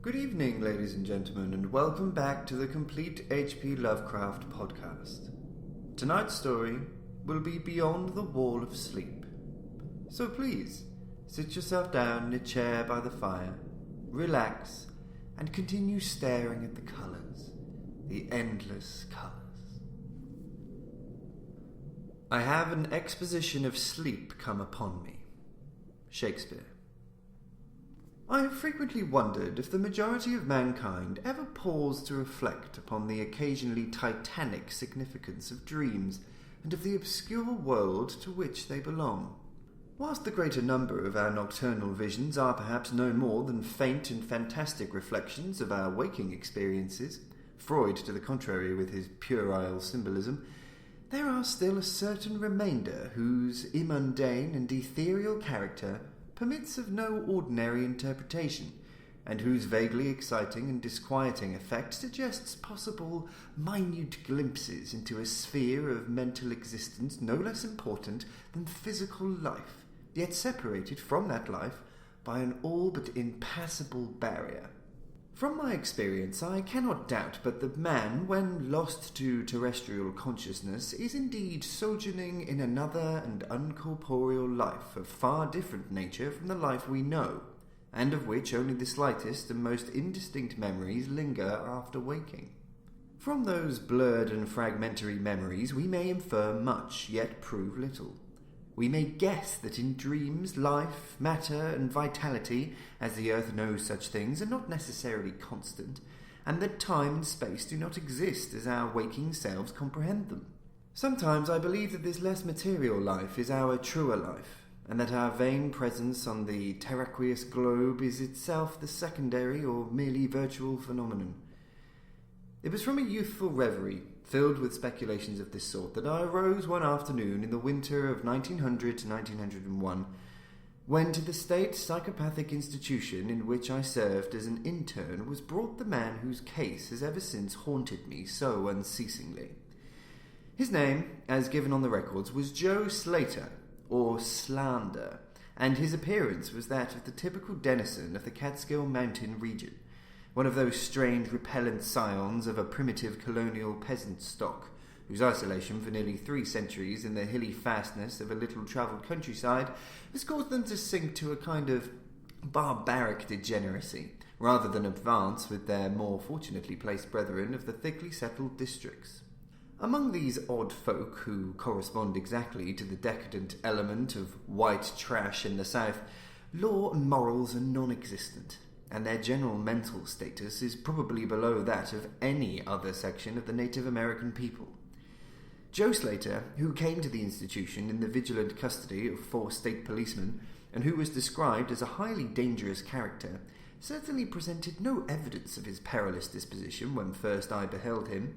Good evening, ladies and gentlemen, and welcome back to the Complete HP Lovecraft Podcast. Tonight's story will be Beyond the Wall of Sleep. So please, sit yourself down in a chair by the fire, relax, and continue staring at the colours, the endless colours. I have an exposition of sleep come upon me. Shakespeare. I have frequently wondered if the majority of mankind ever paused to reflect upon the occasionally titanic significance of dreams and of the obscure world to which they belong. Whilst the greater number of our nocturnal visions are perhaps no more than faint and fantastic reflections of our waking experiences, Freud to the contrary with his puerile symbolism, there are still a certain remainder whose immundane and ethereal character permits of no ordinary interpretation, and whose vaguely exciting and disquieting effect suggests possible minute glimpses into a sphere of mental existence no less important than physical life, yet separated from that life by an all but impassable barrier. From my experience, I cannot doubt but that man, when lost to terrestrial consciousness, is indeed sojourning in another and uncorporeal life of far different nature from the life we know, and of which only the slightest and most indistinct memories linger after waking. From those blurred and fragmentary memories we may infer much, yet prove little. We may guess that in dreams, life, matter, and vitality, as the earth knows such things, are not necessarily constant, and that time and space do not exist as our waking selves comprehend them. Sometimes I believe that this less material life is our truer life, and that our vain presence on the terraqueous globe is itself the secondary or merely virtual phenomenon. It was from a youthful reverie, filled with speculations of this sort, that I arose one afternoon in the winter of 1900 to 1901, when to the state psychopathic institution in which I served as an intern was brought the man whose case has ever since haunted me so unceasingly. His name, as given on the records, was Joe Slater, or Slander, and his appearance was that of the typical denizen of the Catskill Mountain region, one of those strange repellent scions of a primitive colonial peasant stock, whose isolation for nearly 3 centuries in the hilly fastness of a little-travelled countryside has caused them to sink to a kind of barbaric degeneracy, rather than advance with their more fortunately placed brethren of the thickly settled districts. Among these odd folk, who correspond exactly to the decadent element of white trash in the South, law and morals are non-existent, and their general mental status is probably below that of any other section of the Native American people. Joe Slater, who came to the institution in the vigilant custody of 4 state policemen, and who was described as a highly dangerous character, certainly presented no evidence of his perilous disposition when first I beheld him.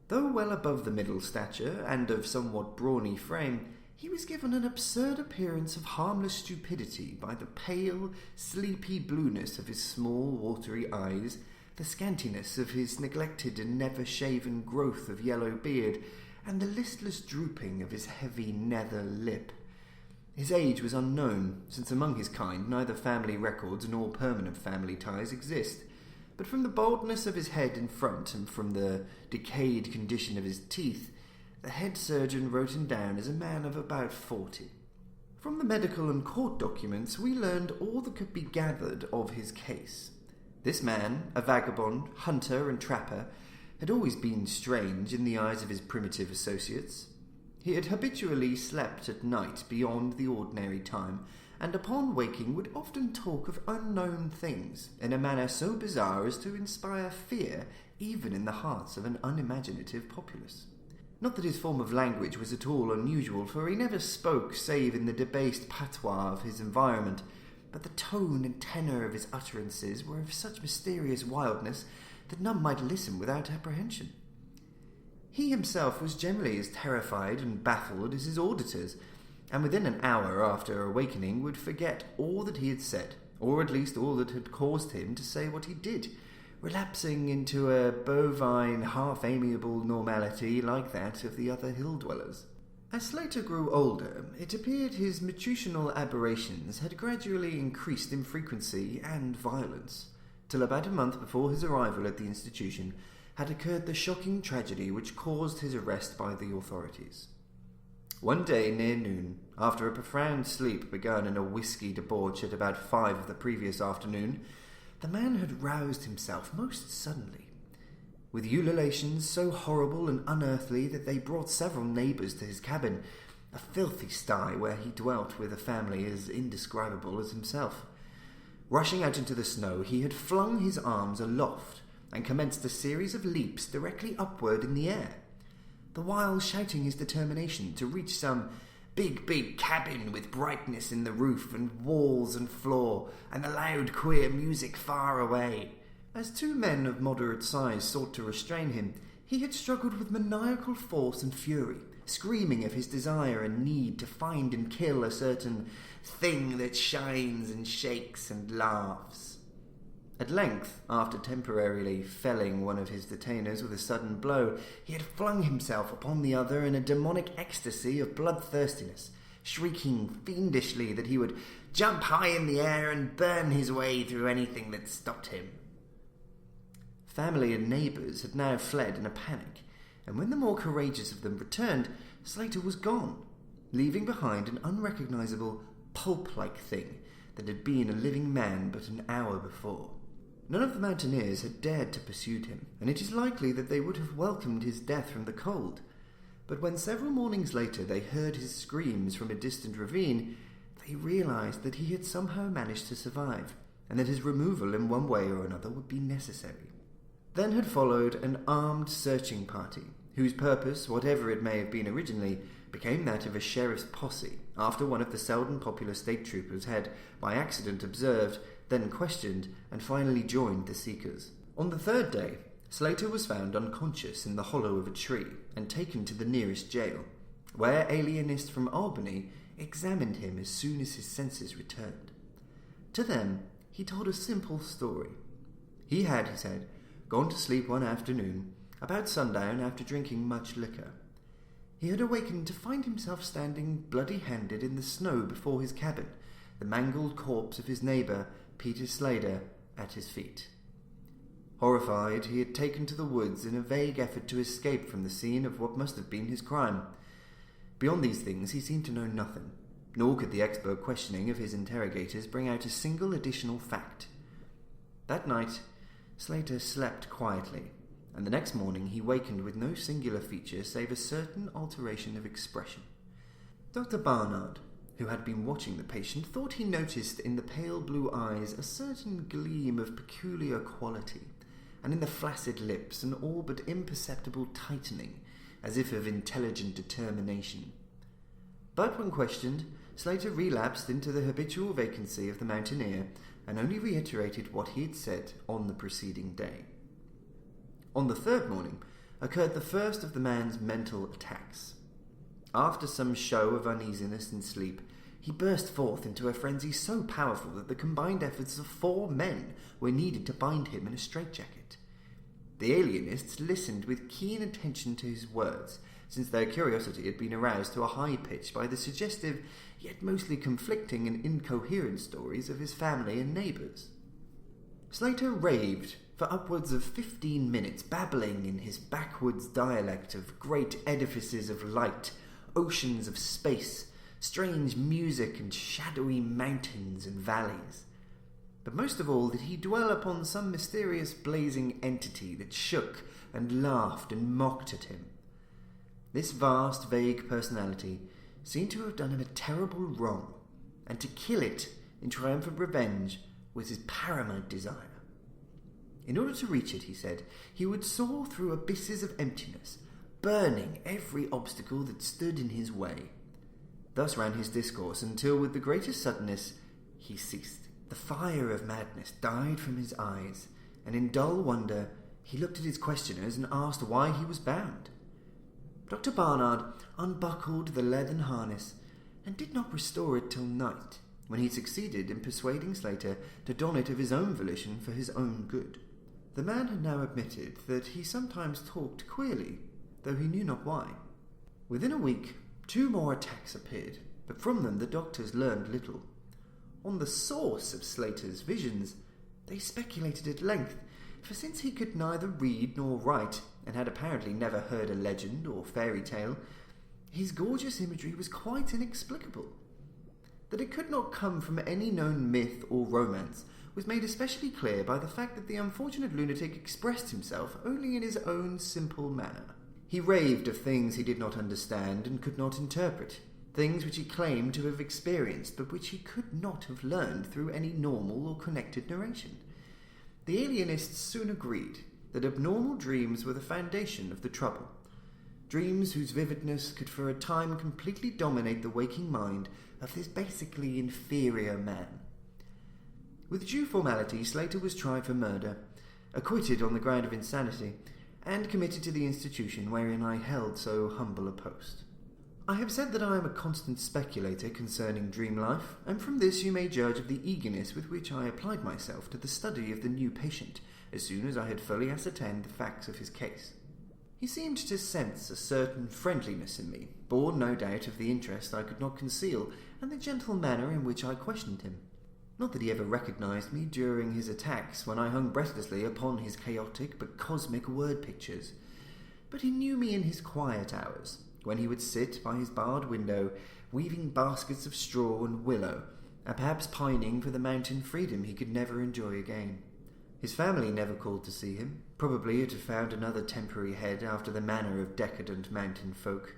Though well above the middle stature, and of somewhat brawny frame, he was given an absurd appearance of harmless stupidity by the pale, sleepy blueness of his small, watery eyes, the scantiness of his neglected and never-shaven growth of yellow beard, and the listless drooping of his heavy nether lip. His age was unknown, since among his kind neither family records nor permanent family ties exist, but from the baldness of his head in front and from the decayed condition of his teeth, the head surgeon wrote him down as a man of about 40. From the medical and court documents we learned all that could be gathered of his case. This man, a vagabond, hunter and trapper, had always been strange in the eyes of his primitive associates. He had habitually slept at night beyond the ordinary time, and upon waking would often talk of unknown things in a manner so bizarre as to inspire fear even in the hearts of an unimaginative populace. Not that his form of language was at all unusual, for he never spoke save in the debased patois of his environment, but the tone and tenor of his utterances were of such mysterious wildness that none might listen without apprehension. He himself was generally as terrified and baffled as his auditors, and within an hour after awakening would forget all that he had said, or at least all that had caused him to say what he did, relapsing into a bovine, half-amiable normality like that of the other hill-dwellers. As Slater grew older, it appeared his matutinal aberrations had gradually increased in frequency and violence, till about a month before his arrival at the institution had occurred the shocking tragedy which caused his arrest by the authorities. One day near noon, after a profound sleep begun in a whiskey debauch at about 5 of the previous afternoon, the man had roused himself most suddenly, with ululations so horrible and unearthly that they brought several neighbours to his cabin, a filthy sty where he dwelt with a family as indescribable as himself. Rushing out into the snow, he had flung his arms aloft and commenced a series of leaps directly upward in the air, the while shouting his determination to reach some big cabin with brightness in the roof and walls and floor, and the loud queer music far away. As 2 men of moderate size sought to restrain him, he had struggled with maniacal force and fury, screaming of his desire and need to find and kill a certain thing that shines and shakes and laughs. At length, after temporarily felling one of his detainers with a sudden blow, he had flung himself upon the other in a demonic ecstasy of bloodthirstiness, shrieking fiendishly that he would jump high in the air and burn his way through anything that stopped him. Family and neighbours had now fled in a panic, and when the more courageous of them returned, Slater was gone, leaving behind an unrecognisable pulp-like thing that had been a living man but an hour before. None of the mountaineers had dared to pursue him, and it is likely that they would have welcomed his death from the cold. But when several mornings later they heard his screams from a distant ravine, they realised that he had somehow managed to survive, and that his removal in one way or another would be necessary. Then had followed an armed searching party, whose purpose, whatever it may have been originally, became that of a sheriff's posse, after one of the seldom popular state troopers had, by accident, observed, then questioned, and finally joined the seekers. On the 3rd day, Slater was found unconscious in the hollow of a tree and taken to the nearest jail, where alienists from Albany examined him as soon as his senses returned. To them, he told a simple story. He had, he said, gone to sleep one afternoon, about sundown after drinking much liquor. He had awakened to find himself standing bloody-handed in the snow before his cabin, the mangled corpse of his neighbour, Peter Slater, at his feet. Horrified, he had taken to the woods in a vague effort to escape from the scene of what must have been his crime. Beyond these things he seemed to know nothing, nor could the expert questioning of his interrogators bring out a single additional fact. That night, Slater slept quietly, and the next morning he wakened with no singular feature save a certain alteration of expression. Dr. Barnard, who had been watching the patient, thought he noticed in the pale blue eyes a certain gleam of peculiar quality, and in the flaccid lips an all but imperceptible tightening, as if of intelligent determination. But when questioned, Slater relapsed into the habitual vacancy of the mountaineer, and only reiterated what he had said on the preceding day. On the 3rd morning occurred the first of the man's mental attacks. After some show of uneasiness and sleep, he burst forth into a frenzy so powerful that the combined efforts of 4 men were needed to bind him in a straitjacket. The alienists listened with keen attention to his words, since their curiosity had been aroused to a high pitch by the suggestive, yet mostly conflicting and incoherent stories of his family and neighbours. Slater raved for upwards of 15 minutes, babbling in his backwoods dialect of great edifices of light, oceans of space, strange music and shadowy mountains and valleys. But most of all did he dwell upon some mysterious blazing entity that shook and laughed and mocked at him. This vast, vague personality seemed to have done him a terrible wrong, and to kill it in triumphant revenge was his paramount desire. In order to reach it, he said, he would soar through abysses of emptiness, burning every obstacle that stood in his way. Thus ran his discourse until, with the greatest suddenness, he ceased. The fire of madness died from his eyes, and in dull wonder he looked at his questioners and asked why he was bound. Dr. Barnard unbuckled the leathern harness and did not restore it till night, when he succeeded in persuading Slater to don it of his own volition for his own good. The man had now admitted that he sometimes talked queerly, though he knew not why. Within a week, 2 more attacks appeared, but from them the doctors learned little. On the source of Slater's visions, They speculated at length, for since he could neither read nor write, and had apparently never heard a legend or fairy tale, his gorgeous imagery was quite inexplicable. That it could not come from any known myth or romance was made especially clear by the fact that the unfortunate lunatic expressed himself only in his own simple manner. He raved of things he did not understand and could not interpret, things which he claimed to have experienced, but which he could not have learned through any normal or connected narration. The alienists soon agreed that abnormal dreams were the foundation of the trouble, dreams whose vividness could for a time completely dominate the waking mind of this basically inferior man. With due formality, Slater was tried for murder, acquitted on the ground of insanity, and committed to the institution wherein I held so humble a post. I have said that I am a constant speculator concerning dream life, and from this you may judge of the eagerness with which I applied myself to the study of the new patient as soon as I had fully ascertained the facts of his case. He seemed to sense a certain friendliness in me, born no doubt of the interest I could not conceal and the gentle manner in which I questioned him. Not that he ever recognized me during his attacks when I hung breathlessly upon his chaotic but cosmic word pictures, but he knew me in his quiet hours, when he would sit by his barred window, weaving baskets of straw and willow, and perhaps pining for the mountain freedom he could never enjoy again. His family never called to see him. Probably it had found another temporary head after the manner of decadent mountain folk.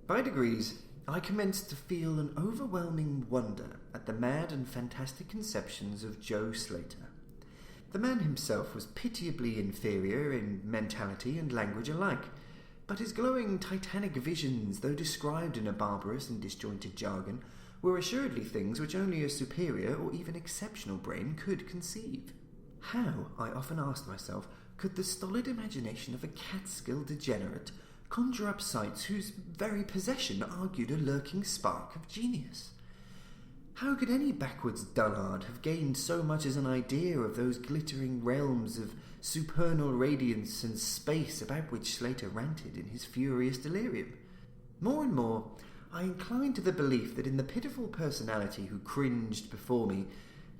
By degrees, I commenced to feel an overwhelming wonder at the mad and fantastic conceptions of Joe Slater. The man himself was pitiably inferior in mentality and language alike, but his glowing titanic visions, though described in a barbarous and disjointed jargon, were assuredly things which only a superior or even exceptional brain could conceive. How, I often asked myself, could the stolid imagination of a Catskill degenerate conjure up sights whose very possession argued a lurking spark of genius? How could any backwards dullard have gained so much as an idea of those glittering realms of supernal radiance and space about which Slater ranted in his furious delirium? More and more, I inclined to the belief that in the pitiful personality who cringed before me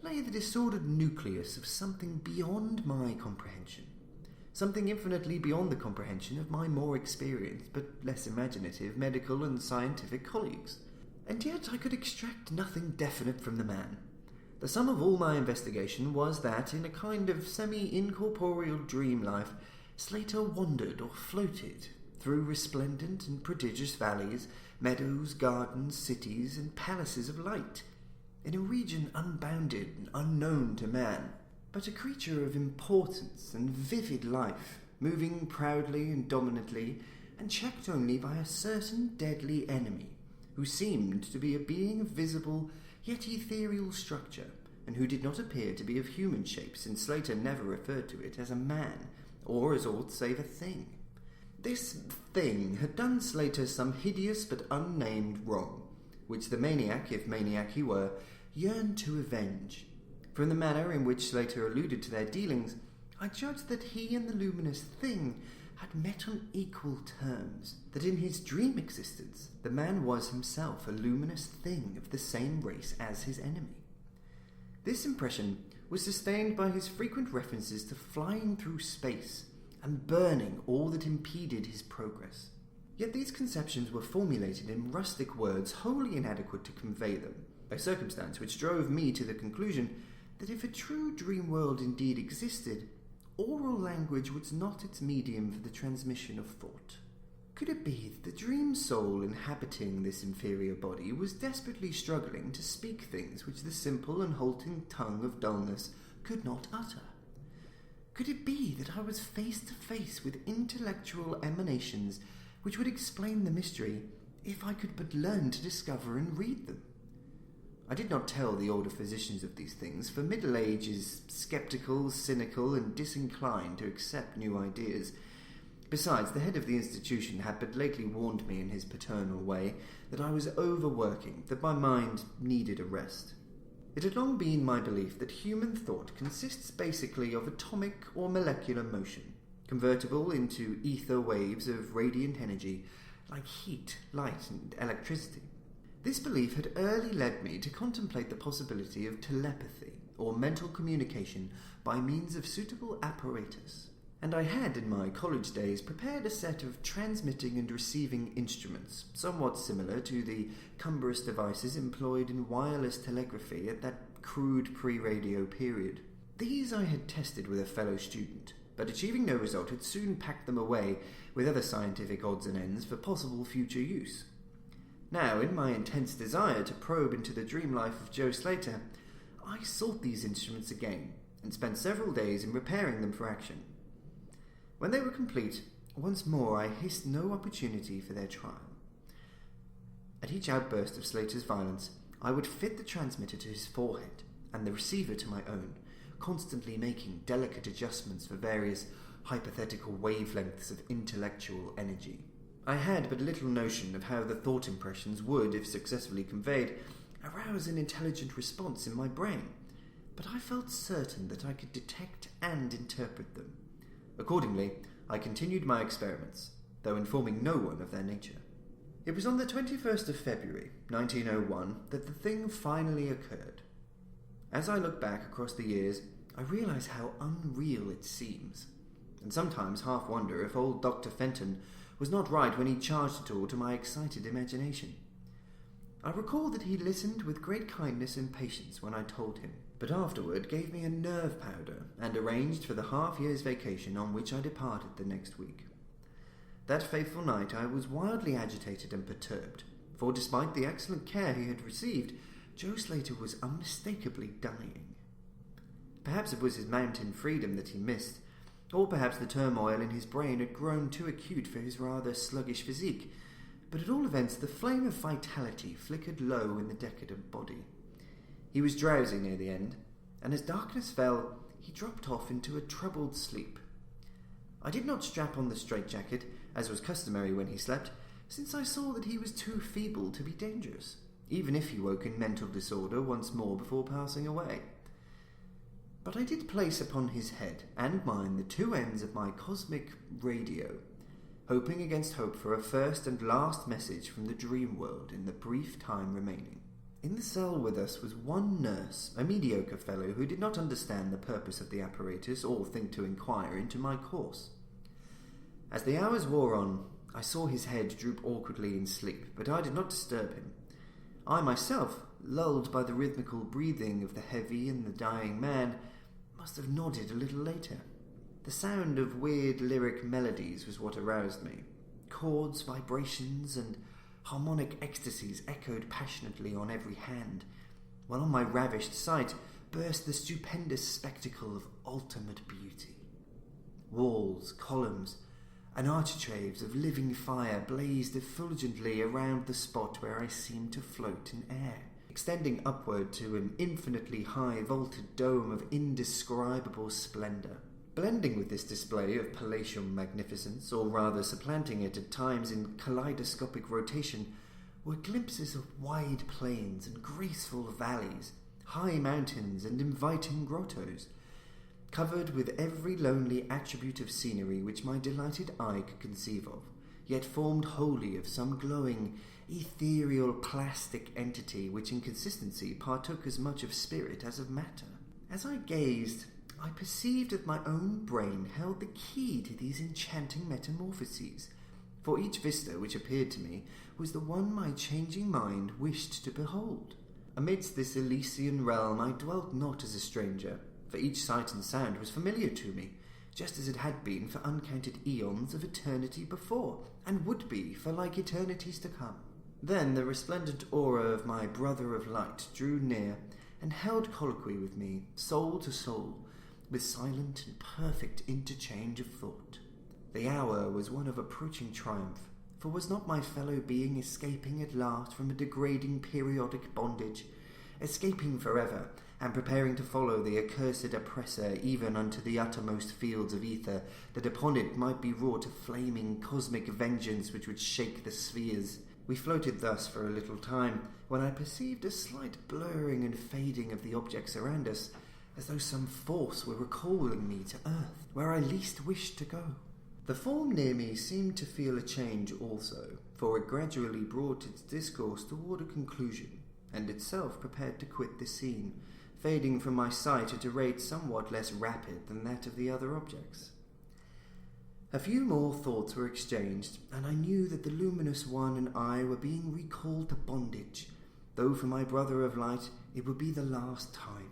lay the disordered nucleus of something beyond my comprehension, something infinitely beyond the comprehension of my more experienced but less imaginative medical and scientific colleagues. And yet I could extract nothing definite from the man. The sum of all my investigation was that, in a kind of semi-incorporeal dream life, Slater wandered or floated through resplendent and prodigious valleys, meadows, gardens, cities, and palaces of light, in a region unbounded and unknown to man, but a creature of importance and vivid life, moving proudly and dominantly, and checked only by a certain deadly enemy, who seemed to be a being of visible yet ethereal structure, and who did not appear to be of human shape, since Slater never referred to it as a man, or as aught save a thing. This thing had done Slater some hideous but unnamed wrong, which the maniac, if maniac he were, yearned to avenge. From the manner in which Slater alluded to their dealings, I judged that he and the luminous thing had met on equal terms, that in his dream existence the man was himself a luminous thing of the same race as his enemy. This impression was sustained by his frequent references to flying through space and burning all that impeded his progress. Yet these conceptions were formulated in rustic words wholly inadequate to convey them, a circumstance which drove me to the conclusion that if a true dream world indeed existed, oral language was not its medium for the transmission of thought. Could it be that the dream soul inhabiting this inferior body was desperately struggling to speak things which the simple and halting tongue of dullness could not utter? Could it be that I was face to face with intellectual emanations which would explain the mystery if I could but learn to discover and read them? I did not tell the older physicians of these things, for middle age is sceptical, cynical, and disinclined to accept new ideas. Besides, the head of the institution had but lately warned me in his paternal way that I was overworking, that my mind needed a rest. It had long been my belief that human thought consists basically of atomic or molecular motion, convertible into ether waves of radiant energy, like heat, light, and electricity. This belief had early led me to contemplate the possibility of telepathy, or mental communication by means of suitable apparatus. And I had, in my college days, prepared a set of transmitting and receiving instruments, somewhat similar to the cumbrous devices employed in wireless telegraphy at that crude pre-radio period. These I had tested with a fellow student, but achieving no result had soon packed them away with other scientific odds and ends for possible future use. Now, in my intense desire to probe into the dream life of Joe Slater, I sought these instruments again, and spent several days in repairing them for action. When they were complete, once more I hissed no opportunity for their trial. At each outburst of Slater's violence, I would fit the transmitter to his forehead and the receiver to my own, constantly making delicate adjustments for various hypothetical wavelengths of intellectual energy. I had but little notion of how the thought impressions would, if successfully conveyed, arouse an intelligent response in my brain, but I felt certain that I could detect and interpret them. Accordingly, I continued my experiments, though informing no one of their nature. It was on the 21st of February, 1901, that the thing finally occurred. As I look back across the years, I realize how unreal it seems, and sometimes half wonder if old Dr. Fenton was not right when he charged it all to my excited imagination. I recall that he listened with great kindness and patience when I told him, but afterward gave me a nerve powder and arranged for the half-year's vacation on which I departed the next week. That fateful night I was wildly agitated and perturbed, for despite the excellent care he had received, Joe Slater was unmistakably dying. Perhaps it was his mountain freedom that he missed, or perhaps the turmoil in his brain had grown too acute for his rather sluggish physique, but at all events the flame of vitality flickered low in the decadent body. He was drowsy near the end, and as darkness fell, he dropped off into a troubled sleep. I did not strap on the straitjacket, as was customary when he slept, since I saw that he was too feeble to be dangerous, even if he woke in mental disorder once more before passing away. But I did place upon his head and mine the two ends of my cosmic radio, hoping against hope for a first and last message from the dream world in the brief time remaining. In the cell with us was one nurse, a mediocre fellow who did not understand the purpose of the apparatus or think to inquire into my course. As the hours wore on, I saw his head droop awkwardly in sleep, but I did not disturb him. I myself, lulled by the rhythmical breathing of the heavy and the dying man, must have nodded a little later. The sound of weird lyric melodies was what aroused me. Chords, vibrations, and harmonic ecstasies echoed passionately on every hand, while on my ravished sight burst the stupendous spectacle of ultimate beauty. Walls, columns, and architraves of living fire blazed effulgently around the spot where I seemed to float in air, extending upward to an infinitely high vaulted dome of indescribable splendour. Blending with this display of palatial magnificence, or rather supplanting it at times in kaleidoscopic rotation, were glimpses of wide plains and graceful valleys, high mountains and inviting grottos, covered with every lonely attribute of scenery which my delighted eye could conceive of, yet formed wholly of some glowing, ethereal, plastic entity which in consistency partook as much of spirit as of matter. As I gazed, I perceived that my own brain held the key to these enchanting metamorphoses, for each vista which appeared to me was the one my changing mind wished to behold. Amidst this Elysian realm I dwelt not as a stranger, for each sight and sound was familiar to me, just as it had been for uncounted eons of eternity before, and would be for like eternities to come. Then the resplendent aura of my brother of light drew near, and held colloquy with me, soul to soul, with silent and perfect interchange of thought. The hour was one of approaching triumph, for was not my fellow being escaping at last from a degrading periodic bondage, escaping forever, and preparing to follow the accursed oppressor even unto the uttermost fields of ether, that upon it might be wrought a flaming cosmic vengeance which would shake the spheres? We floated thus for a little time, when I perceived a slight blurring and fading of the objects around us, as though some force were recalling me to earth, where I least wished to go. The form near me seemed to feel a change also, for it gradually brought its discourse toward a conclusion, and itself prepared to quit the scene, fading from my sight at a rate somewhat less rapid than that of the other objects. A few more thoughts were exchanged, and I knew that the luminous one and I were being recalled to bondage, though for my brother of light it would be the last time.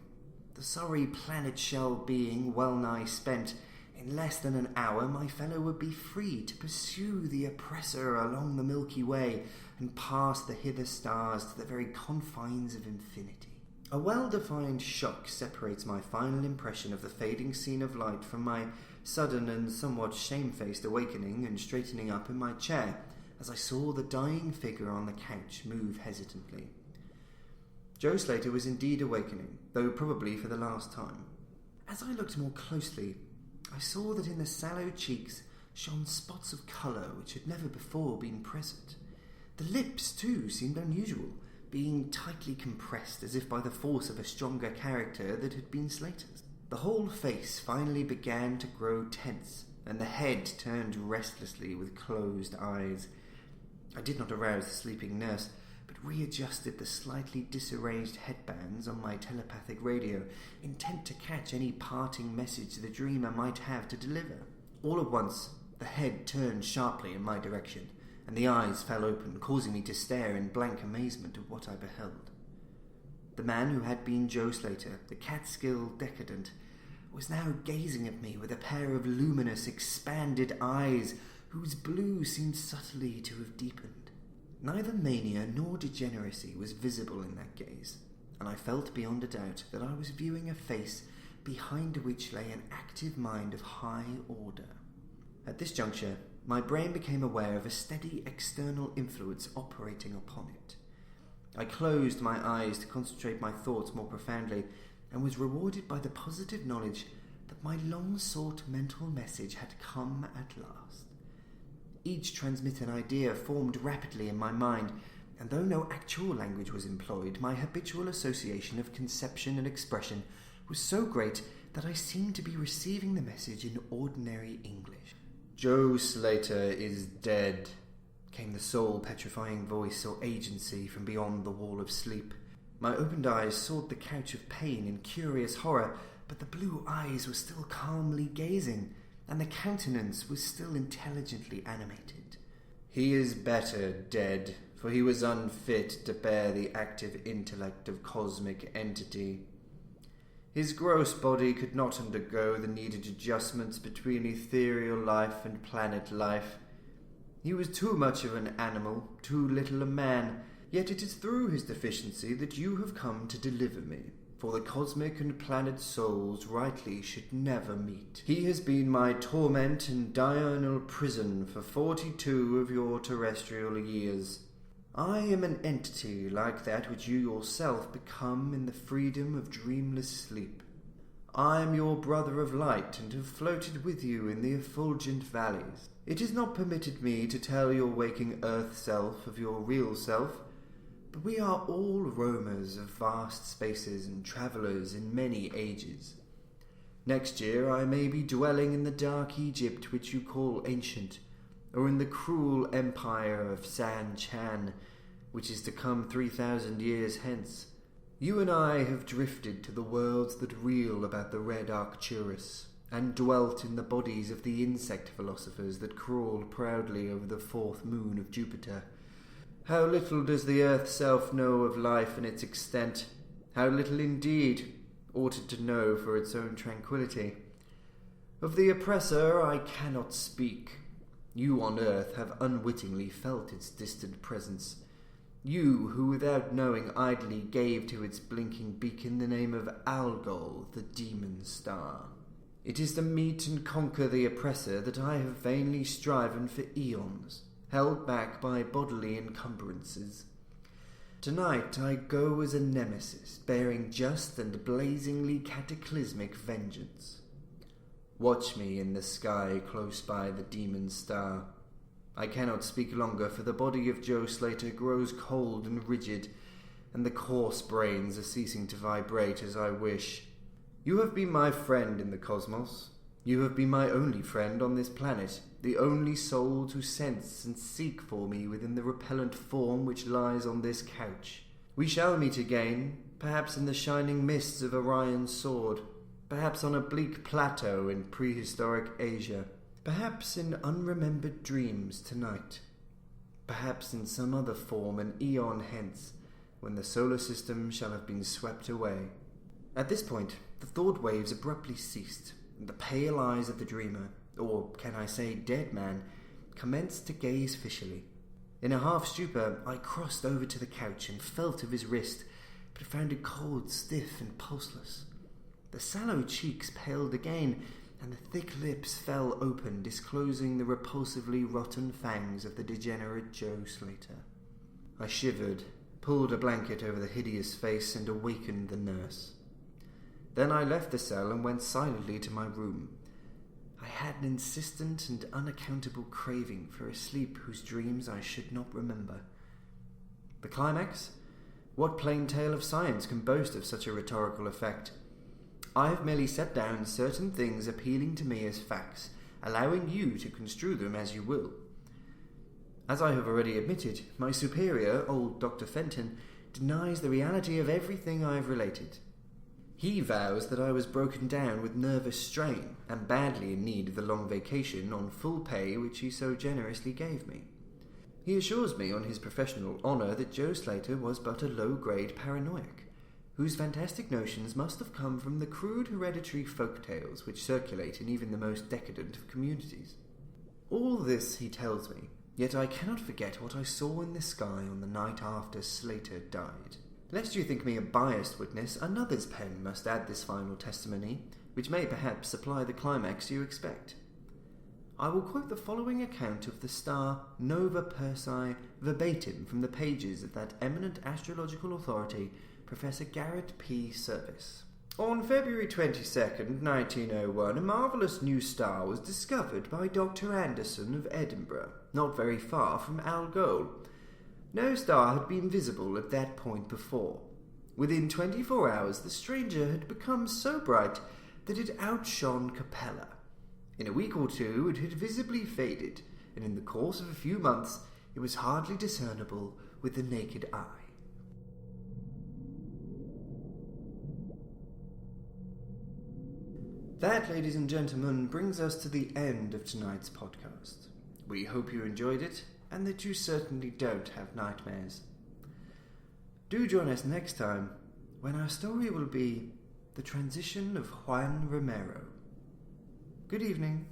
The sorry planet-shell being well nigh spent, in less than an hour my fellow would be free to pursue the oppressor along the Milky Way and pass the hither stars to the very confines of infinity. A well-defined shock separates my final impression of the fading scene of light from my sudden and somewhat shamefaced awakening and straightening up in my chair as I saw the dying figure on the couch move hesitantly. Joe Slater was indeed awakening, though probably for the last time. As I looked more closely, I saw that in the sallow cheeks shone spots of colour which had never before been present. The lips, too, seemed unusual, being tightly compressed as if by the force of a stronger character that had been Slater's. The whole face finally began to grow tense, and the head turned restlessly with closed eyes. I did not arouse the sleeping nurse, but readjusted the slightly disarranged headbands on my telepathic radio, intent to catch any parting message the dreamer might have to deliver. All at once, the head turned sharply in my direction, and the eyes fell open, causing me to stare in blank amazement at what I beheld. The man who had been Joe Slater, the Catskill decadent, was now gazing at me with a pair of luminous, expanded eyes whose blue seemed subtly to have deepened. Neither mania nor degeneracy was visible in that gaze, and I felt beyond a doubt that I was viewing a face behind which lay an active mind of high order. At this juncture, my brain became aware of a steady external influence operating upon it. I closed my eyes to concentrate my thoughts more profoundly, and was rewarded by the positive knowledge that my long-sought mental message had come at last. Each transmitted idea formed rapidly in my mind, and though no actual language was employed, my habitual association of conception and expression was so great that I seemed to be receiving the message in ordinary English. "Joe Slater is dead," came the soul-petrifying voice or agency from beyond the wall of sleep. My opened eyes sought the couch of pain in curious horror, but the blue eyes were still calmly gazing, and the countenance was still intelligently animated. "He is better dead, for he was unfit to bear the active intellect of cosmic entity. His gross body could not undergo the needed adjustments between ethereal life and planet life. He was too much of an animal, too little a man, yet it is through his deficiency that you have come to deliver me, for the cosmic and planet souls rightly should never meet. He has been my torment and diurnal prison for 42 of your terrestrial years. I am an entity like that which you yourself become in the freedom of dreamless sleep. I am your brother of light, and have floated with you in the effulgent valleys. It is not permitted me to tell your waking earth self of your real self, but we are all roamers of vast spaces and travellers in many ages. Next year I may be dwelling in the dark Egypt which you call ancient, or in the cruel empire of San Chan, which is to come 3,000 years hence. You and I have drifted to the worlds that reel about the red Arcturus, and dwelt in the bodies of the insect philosophers that crawl proudly over the fourth moon of Jupiter. How little does the earth self know of life and its extent, how little indeed ought it to know for its own tranquillity. Of the oppressor I cannot speak. You on earth have unwittingly felt its distant presence. You who without knowing idly gave to its blinking beacon the name of Algol, the demon star. It is to meet and conquer the oppressor that I have vainly striven for eons, held back by bodily encumbrances. Tonight I go as a nemesis, bearing just and blazingly cataclysmic vengeance. Watch me in the sky close by the demon star. I cannot speak longer, for the body of Joe Slater grows cold and rigid, and the coarse brains are ceasing to vibrate as I wish. You have been my friend in the cosmos. You have been my only friend on this planet, the only soul to sense and seek for me within the repellent form which lies on this couch. We shall meet again, Perhaps in the shining mists of Orion's sword. Perhaps on a bleak plateau in prehistoric Asia. Perhaps in unremembered dreams tonight. Perhaps in some other form an eon hence, when the solar system shall have been swept away. At this point, the thought waves abruptly ceased, and the pale eyes of the dreamer, or can I say dead man, commenced to gaze fishily. In a half-stupor, I crossed over to the couch and felt of his wrist, but found it cold, stiff, and pulseless. The sallow cheeks paled again, and the thick lips fell open, disclosing the repulsively rotten fangs of the degenerate Joe Slater. I shivered, pulled a blanket over the hideous face, and awakened the nurse. Then I left the cell and went silently to my room. I had an insistent and unaccountable craving for a sleep whose dreams I should not remember. The climax? What plain tale of science can boast of such a rhetorical effect? I have merely set down certain things appealing to me as facts, allowing you to construe them as you will. As I have already admitted, my superior, old Dr. Fenton, denies the reality of everything I have related. He vows that I was broken down with nervous strain and badly in need of the long vacation on full pay which he so generously gave me. He assures me on his professional honour that Joe Slater was but a low-grade paranoiac, whose fantastic notions must have come from the crude hereditary folk tales which circulate in even the most decadent of communities. All this he tells me, yet I cannot forget what I saw in the sky on the night after Slater died. Lest you think me a biased witness, another's pen must add this final testimony, which may perhaps supply the climax you expect. I will quote the following account of the star Nova Persei verbatim from the pages of that eminent astrological authority, Professor Garrett P. Service. On February 22nd, 1901, a marvellous new star was discovered by Dr. Anderson of Edinburgh, not very far from Algol. No star had been visible at that point before. Within 24 hours, the stranger had become so bright that it outshone Capella. In a week or two, it had visibly faded, and in the course of a few months, it was hardly discernible with the naked eye. That, ladies and gentlemen, brings us to the end of tonight's podcast. We hope you enjoyed it, and that you certainly don't have nightmares. Do join us next time, when our story will be The Transition of Juan Romero. Good evening.